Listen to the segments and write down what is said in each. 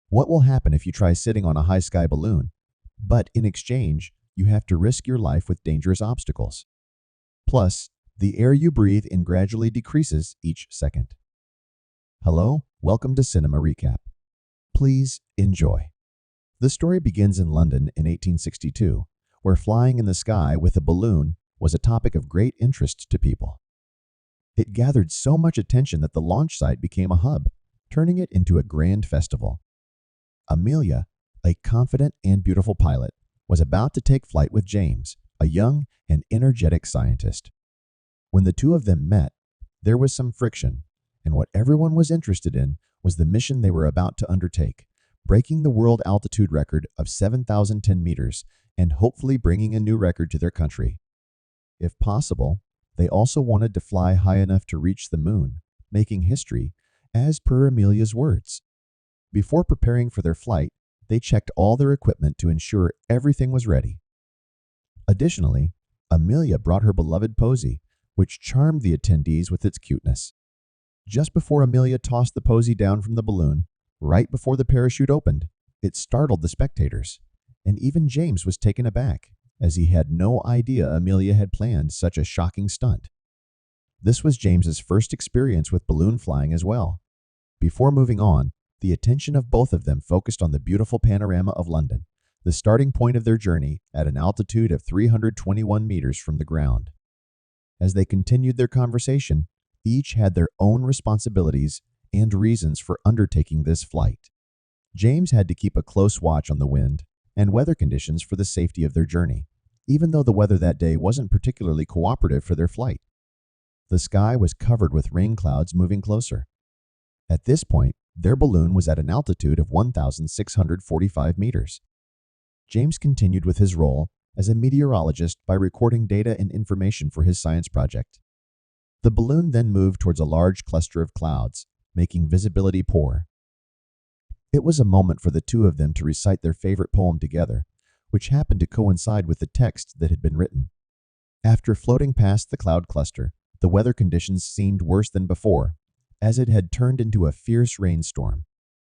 What will happen if you try sitting on a high sky balloon, but in exchange, you have to risk your life with dangerous obstacles? Plus, the air you breathe in gradually decreases each second. Hello, welcome to Cinema Recap. Please enjoy. The story begins in London in 1862, where flying in the sky with a balloon was a topic of great interest to people. It gathered so much attention that the launch site became a hub, turning it into a grand festival. Amelia, a confident and beautiful pilot, was about to take flight with James, a young and energetic scientist. When the two of them met, there was some friction, and what everyone was interested in was the mission they were about to undertake, breaking the world altitude record of 7,010 meters and hopefully bringing a new record to their country. If possible, they also wanted to fly high enough to reach the moon, making history, as per Amelia's words. Before preparing for their flight, they checked all their equipment to ensure everything was ready. Additionally, Amelia brought her beloved Posy, which charmed the attendees with its cuteness. Just before Amelia tossed the Posy down from the balloon, right before the parachute opened, it startled the spectators, and even James was taken aback, as he had no idea Amelia had planned such a shocking stunt. This was James's first experience with balloon flying as well. Before moving on, the attention of both of them focused on the beautiful panorama of London, the starting point of their journey at an altitude of 321 meters from the ground. As they continued their conversation, each had their own responsibilities and reasons for undertaking this flight. James had to keep a close watch on the wind and weather conditions for the safety of their journey, even though the weather that day wasn't particularly cooperative for their flight. The sky was covered with rain clouds moving closer. At this point, their balloon was at an altitude of 1,645 meters. James continued with his role as a meteorologist by recording data and information for his science project. The balloon then moved towards a large cluster of clouds, making visibility poor. It was a moment for the two of them to recite their favorite poem together, which happened to coincide with the text that had been written. After floating past the cloud cluster, the weather conditions seemed worse than before, as it had turned into a fierce rainstorm.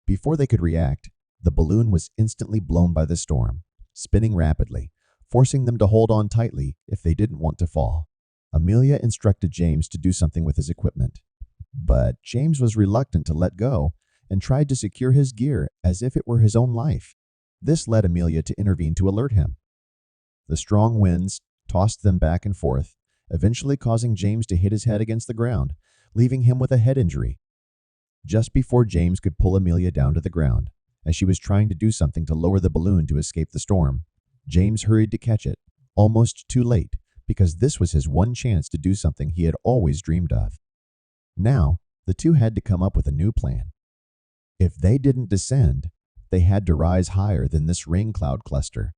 Before they could react, the balloon was instantly blown by the storm, spinning rapidly, forcing them to hold on tightly if they didn't want to fall. Amelia instructed James to do something with his equipment, but James was reluctant to let go and tried to secure his gear as if it were his own life. This led Amelia to intervene to alert him. The strong winds tossed them back and forth, eventually causing James to hit his head against the ground, leaving him with a head injury. Just before James could pull Amelia down to the ground, as she was trying to do something to lower the balloon to escape the storm, James hurried to catch it, almost too late, because this was his one chance to do something he had always dreamed of. Now, the two had to come up with a new plan. If they didn't descend, they had to rise higher than this rain cloud cluster.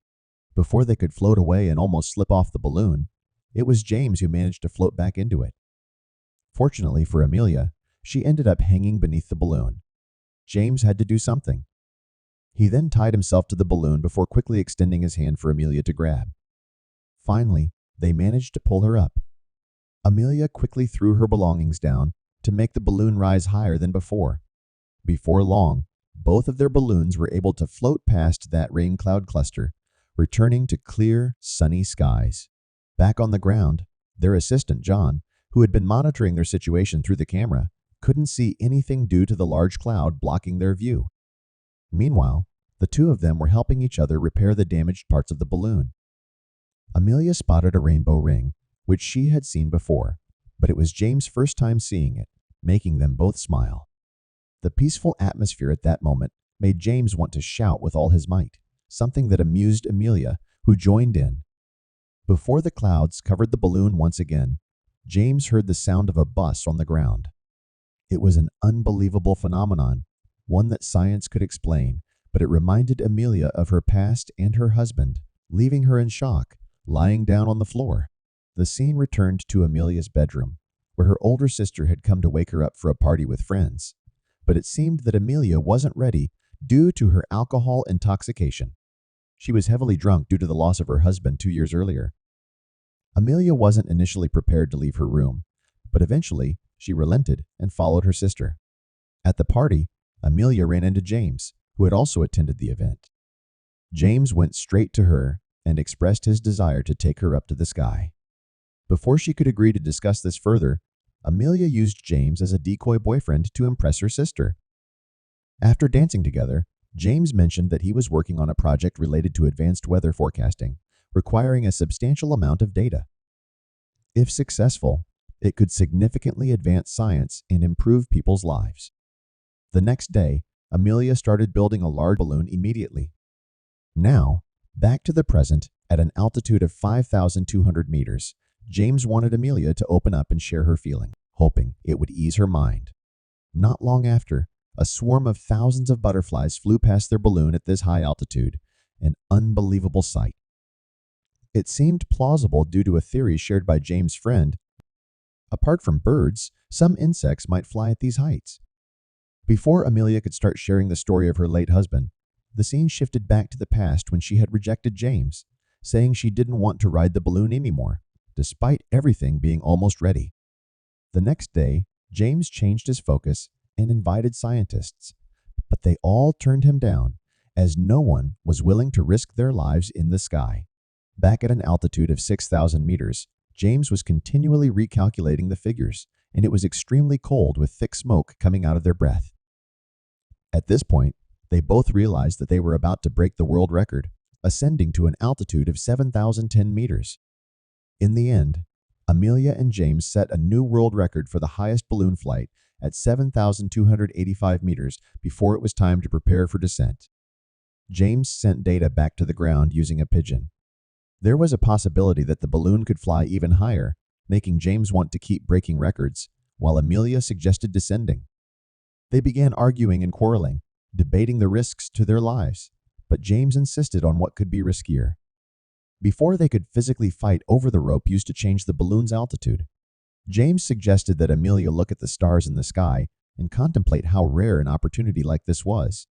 Before they could float away and almost slip off the balloon, it was James who managed to float back into it. Fortunately for Amelia, she ended up hanging beneath the balloon. James had to do something. He then tied himself to the balloon before quickly extending his hand for Amelia to grab. Finally, they managed to pull her up. Amelia quickly threw her belongings down to make the balloon rise higher than before. Before long, both of their balloons were able to float past that rain cloud cluster, returning to clear, sunny skies. Back on the ground, their assistant, John, who had been monitoring their situation through the camera, couldn't see anything due to the large cloud blocking their view. Meanwhile, the two of them were helping each other repair the damaged parts of the balloon. Amelia spotted a rainbow ring, which she had seen before, but it was James' first time seeing it, making them both smile. The peaceful atmosphere at that moment made James want to shout with all his might, something that amused Amelia, who joined in. Before the clouds covered the balloon once again, James heard the sound of a bus on the ground. It was an unbelievable phenomenon, one that science could explain, but it reminded Amelia of her past and her husband, leaving her in shock, lying down on the floor. The scene returned to Amelia's bedroom, where her older sister had come to wake her up for a party with friends. But it seemed that Amelia wasn't ready due to her alcohol intoxication. She was heavily drunk due to the loss of her husband 2 years earlier. Amelia wasn't initially prepared to leave her room, but eventually she relented and followed her sister. At the party, Amelia ran into James, who had also attended the event. James went straight to her and expressed his desire to take her up to the sky. Before she could agree to discuss this further, Amelia used James as a decoy boyfriend to impress her sister. After dancing together, James mentioned that he was working on a project related to advanced weather forecasting, requiring a substantial amount of data. If successful, it could significantly advance science and improve people's lives. The next day, Amelia started building a large balloon immediately. Now, back to the present, at an altitude of 5,200 meters, James wanted Amelia to open up and share her feeling, hoping it would ease her mind. Not long after, a swarm of thousands of butterflies flew past their balloon at this high altitude, an unbelievable sight. It seemed plausible due to a theory shared by James' friend. Apart from birds, some insects might fly at these heights. Before Amelia could start sharing the story of her late husband, the scene shifted back to the past when she had rejected James, saying she didn't want to ride the balloon anymore, despite everything being almost ready. The next day, James changed his focus and invited scientists, but they all turned him down, as no one was willing to risk their lives in the sky. Back at an altitude of 6,000 meters, James was continually recalculating the figures, and it was extremely cold with thick smoke coming out of their breath. At this point, they both realized that they were about to break the world record, ascending to an altitude of 7,010 meters. In the end, Amelia and James set a new world record for the highest balloon flight at 7,285 meters before it was time to prepare for descent. James sent data back to the ground using a pigeon. There was a possibility that the balloon could fly even higher, making James want to keep breaking records, while Amelia suggested descending. They began arguing and quarreling, debating the risks to their lives, but James insisted on what could be riskier. Before they could physically fight over the rope used to change the balloon's altitude, James suggested that Amelia look at the stars in the sky and contemplate how rare an opportunity like this was.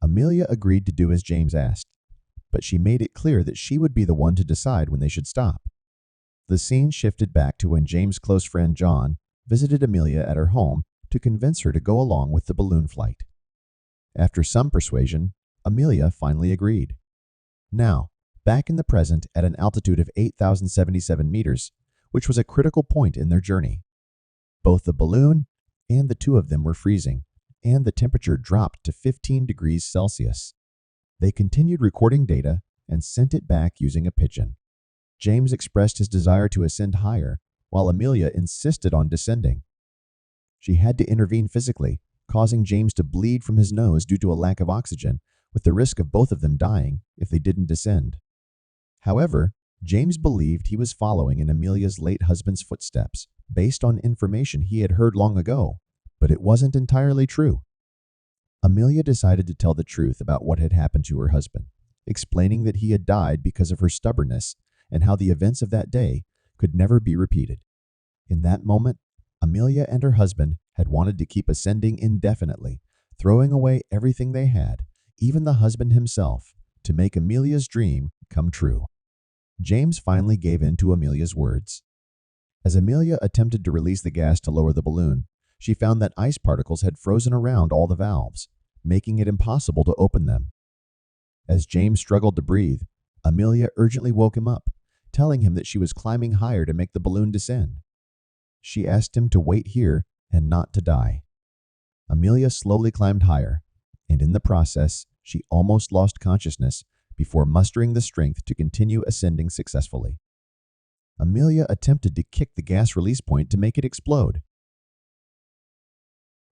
Amelia agreed to do as James asked, but she made it clear that she would be the one to decide when they should stop. The scene shifted back to when James' close friend John visited Amelia at her home to convince her to go along with the balloon flight. After some persuasion, Amelia finally agreed. Now, back in the present at an altitude of 8,077 meters, which was a critical point in their journey. Both the balloon and the two of them were freezing, and the temperature dropped to 15 degrees Celsius. They continued recording data and sent it back using a pigeon. James expressed his desire to ascend higher, while Amelia insisted on descending. She had to intervene physically, causing James to bleed from his nose due to a lack of oxygen, with the risk of both of them dying if they didn't descend. However, James believed he was following in Amelia's late husband's footsteps, based on information he had heard long ago, but it wasn't entirely true. Amelia decided to tell the truth about what had happened to her husband, explaining that he had died because of her stubbornness and how the events of that day could never be repeated. In that moment, Amelia and her husband had wanted to keep ascending indefinitely, throwing away everything they had, even the husband himself, to make Amelia's dream come true. James finally gave in to Amelia's words. As Amelia attempted to release the gas to lower the balloon, she found that ice particles had frozen around all the valves, making it impossible to open them. As James struggled to breathe, Amelia urgently woke him up, telling him that she was climbing higher to make the balloon descend. She asked him to wait here and not to die. Amelia slowly climbed higher, and in the process, she almost lost consciousness before mustering the strength to continue ascending successfully. Amelia attempted to kick the gas release point to make it explode.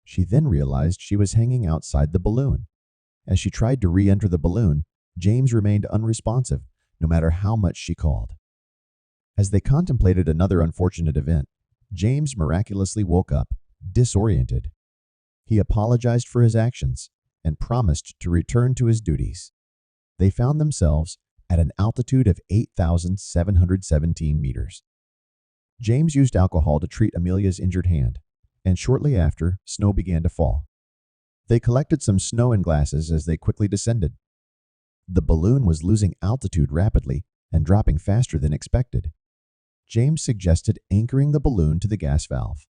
She then realized she was hanging outside the balloon. As she tried to re-enter the balloon, James remained unresponsive, no matter how much she called. As they contemplated another unfortunate event, James miraculously woke up, disoriented. He apologized for his actions and promised to return to his duties. They found themselves at an altitude of 8,717 meters. James used alcohol to treat Amelia's injured hand, and shortly after, snow began to fall. They collected some snow in glasses as they quickly descended. The balloon was losing altitude rapidly and dropping faster than expected. James suggested anchoring the balloon to the gas valve.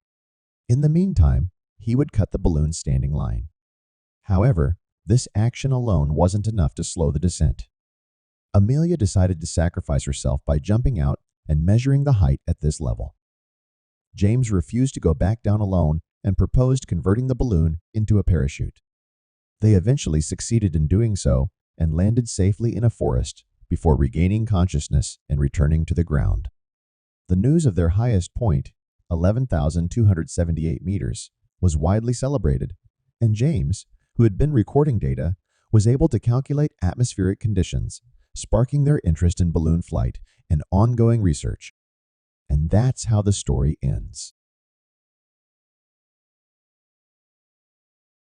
In the meantime, he would cut the balloon's standing line. However, This action alone wasn't enough to slow the descent. Amelia decided to sacrifice herself by jumping out and measuring the height at this level. James refused to go back down alone and proposed converting the balloon into a parachute. They eventually succeeded in doing so and landed safely in a forest before regaining consciousness and returning to the ground. The news of their highest point, 11,278 meters, was widely celebrated, and James, who had been recording data, was able to calculate atmospheric conditions, sparking their interest in balloon flight and ongoing research. And that's how the story ends.